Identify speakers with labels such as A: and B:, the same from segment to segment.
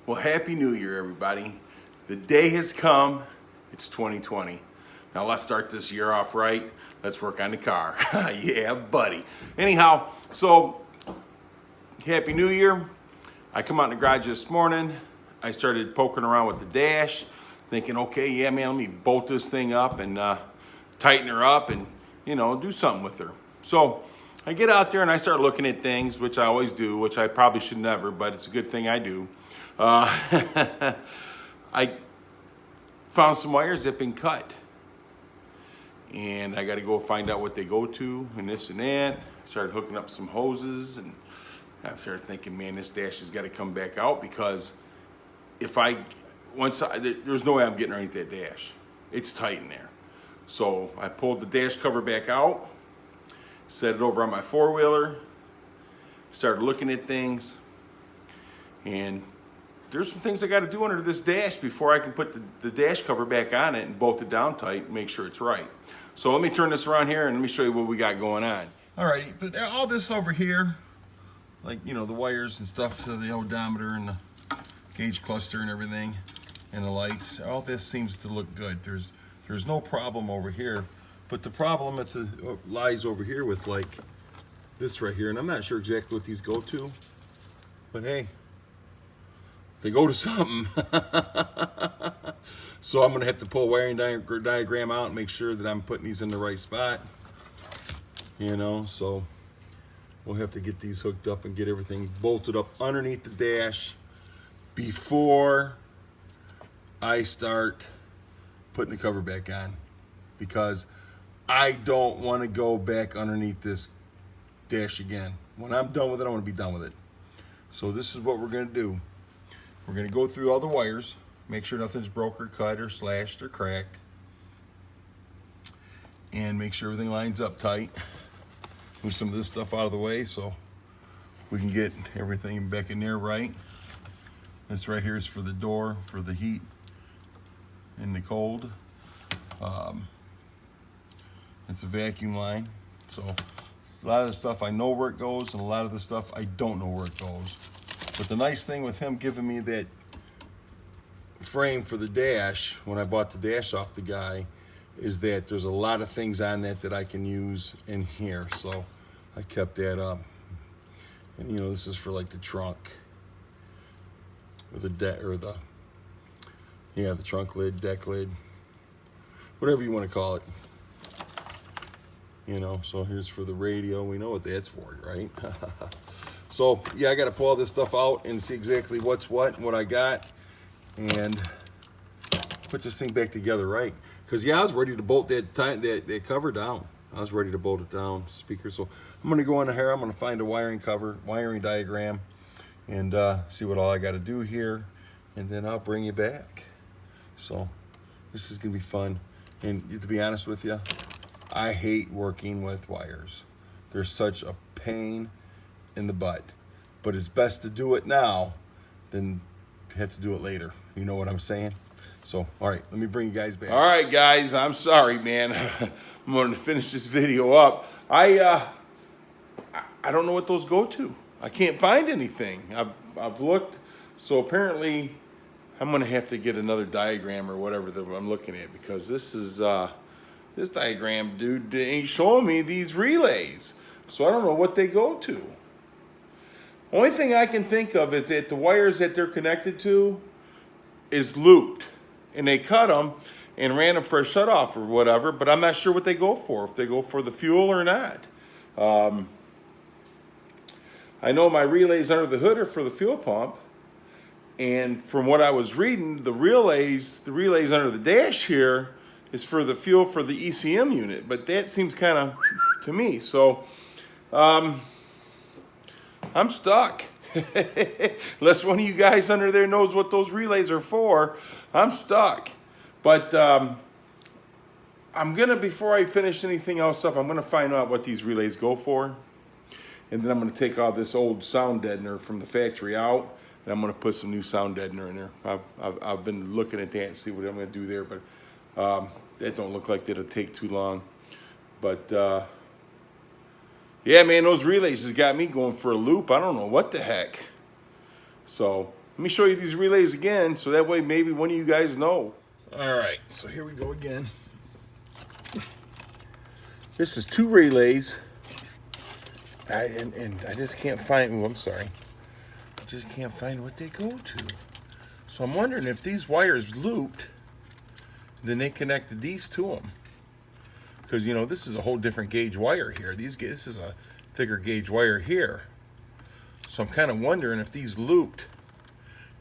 A: Well, Happy New Year, everybody. The day has come. It's 2020. Now let's start this year off right. Let's work on the car. Yeah, buddy. Anyhow, so Happy New Year. I come out in the garage this morning. I started poking around with the dash, thinking, okay, yeah, man, let me bolt this thing up and tighten her up and, do something with her. So I get out there and I start looking at things, which I always do, which I probably should never, but it's a good thing I do. I found some wires that have been cut. And I got to go find out what they go to and this and that. Started hooking up some hoses and I started thinking, man, this dash has got to come back out because there's no way I'm getting underneath that dash. It's tight in there. So I pulled the dash cover back out, set it over on my four-wheeler, started looking at things, and there's some things I got to do under this dash before I can put the dash cover back on it and bolt it down tight and make sure it's right. So let me turn this around here and let me show you what we got going on. All right, but all this over here, like, the wires and stuff, so the odometer and the gauge cluster and everything, and the lights, all this seems to look good. There's no problem over here, but the problem lies over here with like this right here, and I'm not sure exactly what these go to, but hey, they go to something. So I'm gonna have to pull a wiring diagram out and make sure that I'm putting these in the right spot. So we'll have to get these hooked up and get everything bolted up underneath the dash before I start putting the cover back on, because I don't want to go back underneath this dash again. When I'm done with it, I want to be done with it. So this is what we're gonna do. We're gonna go through all the wires, make sure nothing's broke or cut or slashed or cracked, and make sure everything lines up tight. Move some of this stuff out of the way so we can get everything back in there right. This right here is for the door, for the heat and the cold. It's a vacuum line. So a lot of the stuff I know where it goes, and a lot of the stuff I don't know where it goes. But the nice thing with him giving me that frame for the dash, when I bought the dash off the guy, is that there's a lot of things on that I can use in here. So I kept that up. And this is for like the trunk, or the trunk lid, deck lid, whatever you want to call it. So here's for the radio. We know what that's for, right? So yeah, I got to pull all this stuff out and see exactly what's what I got, and put this thing back together right. Because I was ready to bolt that cover down. I was ready to bolt it down, speaker. So I'm gonna go in here. I'm gonna find a wiring diagram, and see what all I got to do here, and then I'll bring you back. So this is gonna be fun. And to be honest with you, I hate working with wires. They're such a pain in the butt. But it's best to do it now than have to do it later. You know what I'm saying? So, all right, let me bring you guys back. All right, guys, I'm sorry, man. I'm going to finish this video up. I don't know what those go to. I can't find anything. I've looked. So apparently, I'm going to have to get another diagram or whatever that I'm looking at, because this diagram, dude, ain't showing me these relays. So I don't know what they go to. Only thing I can think of is that the wires that they're connected to is looped, and they cut them and ran them for a shutoff or whatever, but I'm not sure what they go for, if they go for the fuel or not. I know my relays under the hood are for the fuel pump, and from what I was reading, the relays under the dash here is for the fuel for the ECM unit, but that seems kind of to me. So I'm stuck. Unless one of you guys under there knows what those relays are for, I'm stuck. But I'm gonna, before I finish anything else up, I'm gonna find out what these relays go for, and then I'm gonna take all this old sound deadener from the factory out, and I'm gonna put some new sound deadener in there. I've been looking at that and see what I'm gonna do there, but that don't look like that'll take too long. But yeah, man, those relays has got me going for a loop. I don't know what the heck. So let me show you these relays again, so that way maybe one of you guys know. All right, so here we go again. This is 2 relays. And I just can't find, oh, I'm sorry. I just can't find what they go to. So I'm wondering if these wires looped, then they connected these to them. Because, you know, this is a whole different gauge wire here. This is a thicker gauge wire here. So I'm kind of wondering if these looped,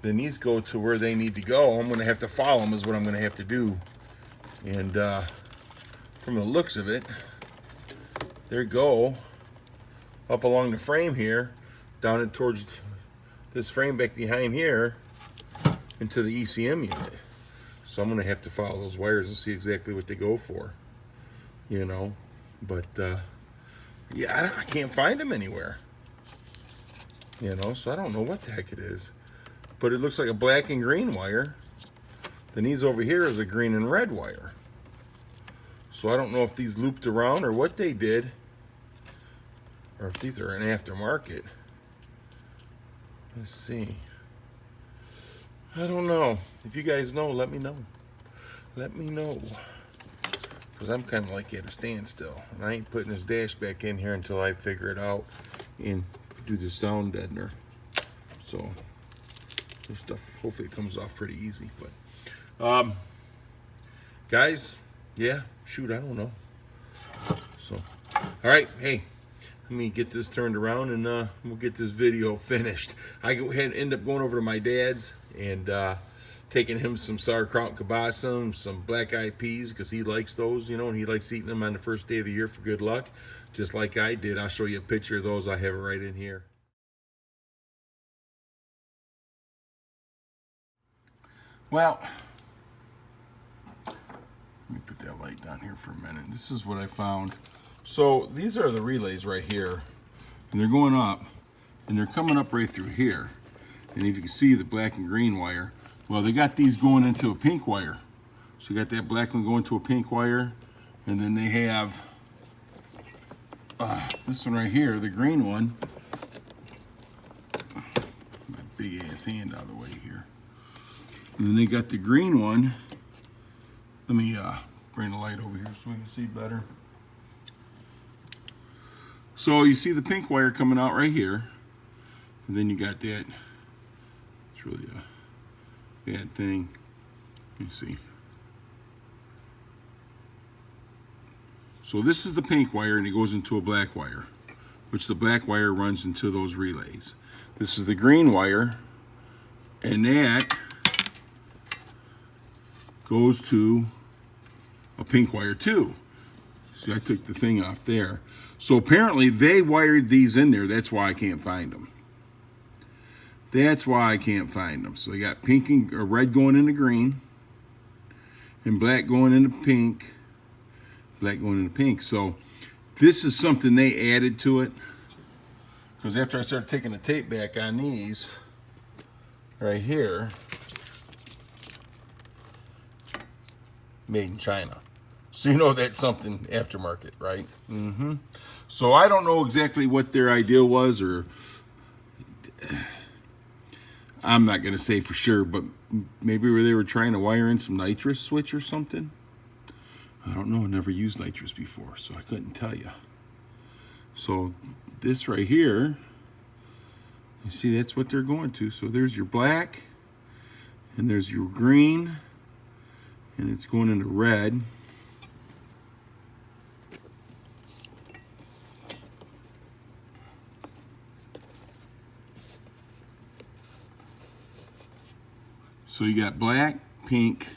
A: then these go to where they need to go. I'm going to have to follow them is what I'm going to have to do. And from the looks of it, there you go. Up along the frame here, down and towards this frame back behind here, into the ECM unit. So I'm going to have to follow those wires and see exactly what they go for. You know, but yeah, I can't find them anywhere. You know, so I don't know what the heck it is. But it looks like a black and green wire. Then these over here is a green and red wire. So I don't know if these looped around or what they did. Or if these are an aftermarket. Let's see. I don't know. If you guys know, let me know. Let me know. Because I'm kind of like at a standstill. And I ain't putting this dash back in here until I figure it out and do the sound deadener. So this stuff, hopefully it comes off pretty easy. But guys, yeah, shoot, I don't know. So, all right, hey, let me get this turned around and we'll get this video finished. I go ahead and end up going over to my dad's and taking him some sauerkraut and kielbasa, some black eyed peas, because he likes those, you know, and he likes eating them on the first day of the year for good luck, just like I did. I'll show you a picture of those. I have it right in here. Well, let me put that light down here for a minute. This is what I found. So these are the relays right here, and they're going up, and they're coming up right through here. And if you can see the black and green wire, well, they got these going into a pink wire. So you got that black one going to a pink wire, and then they have this one right here, the green one. My big ass hand out of the way here. And then they got the green one. Let me bring the light over here so we can see better. So you see the pink wire coming out right here, and then you got that. It's really a bad thing. Let me see. So this is the pink wire, and it goes into a black wire, which the black wire runs into those relays. This is the green wire, and that goes to a pink wire too. See, I took the thing off there. So apparently they wired these in there. That's why I can't find them. That's why I can't find them. So they got pink and or red going into green, and black going into pink, black going into pink. So this is something they added to it. Because after I started taking the tape back on these, right here, made in China. So you know that's something aftermarket, right? Mm-hmm. So I don't know exactly what their idea was, or I'm not going to say for sure, but maybe they were trying to wire in some nitrous switch or something. I don't know. I never used nitrous before, so I couldn't tell you. So this right here, you see that's what they're going to. So there's your black, and there's your green, and it's going into red. So you got black, pink,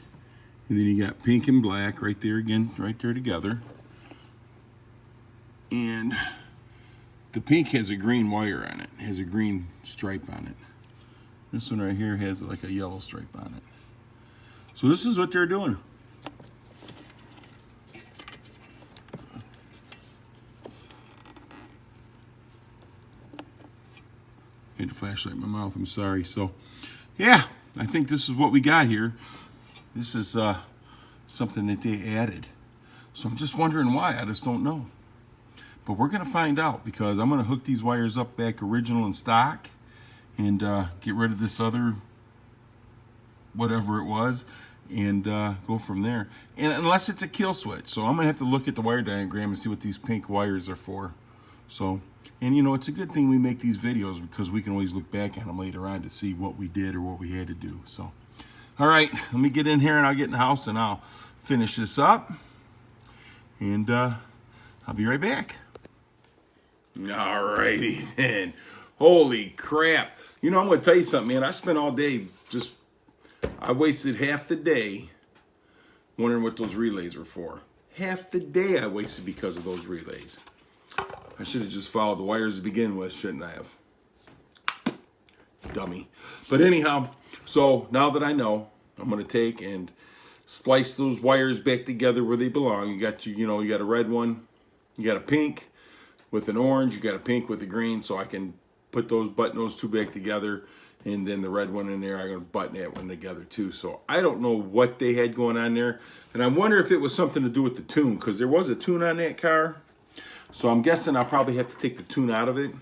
A: and then you got pink and black right there again, right there together. And the pink has a green wire on it, has a green stripe on it. This one right here has like a yellow stripe on it. So this is what they're doing. I had a flashlight in my mouth, I'm sorry. So yeah, I think this is what we got here. This is something that they added. So I'm just wondering why, I just don't know. But we're gonna find out, because I'm gonna hook these wires up back original and stock, and get rid of this other whatever it was, and go from there. And unless it's a kill switch. So I'm going to have to look at the wire diagram and see what these pink wires are for. So, and you know, it's a good thing we make these videos because we can always look back at them later on to see what we did or what we had to do. So, all right, let me get in here and I'll get in the house and I'll finish this up. And I'll be right back. All righty then. Holy crap. You know, I'm going to tell you something, man. I spent all day I wasted half the day wondering what those relays were for. Half the day I wasted because of those relays. I should have just followed the wires to begin with, shouldn't I have? Dummy. But anyhow, so now that I know, I'm going to take and splice those wires back together where they belong. You got you got a red one, you got a pink with an orange, you got a pink with a green, so I can button those two back together, and then the red one in there, I'm going to button that one together too. So I don't know what they had going on there, and I wonder if it was something to do with the tune, because there was a tune on that car. So I'm guessing I'll probably have to take the tune out of it.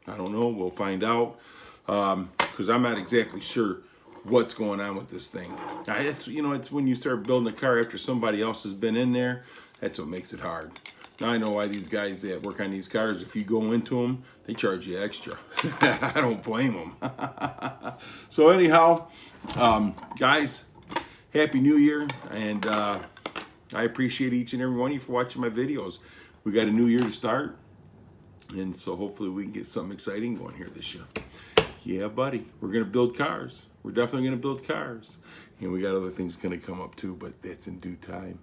A: I don't know. We'll find out, because I'm not exactly sure what's going on with this thing. It's when you start building a car after somebody else has been in there, that's what makes it hard. Now I know why these guys that work on these cars, if you go into them, they charge you extra. I don't blame them. So anyhow, guys, Happy New Year, and I appreciate each and every one of you for watching my videos. We got a new year to start, and so hopefully we can get something exciting going here this year. Yeah, buddy, we're going to build cars. We're definitely going to build cars, and we got other things going to come up too, but that's in due time.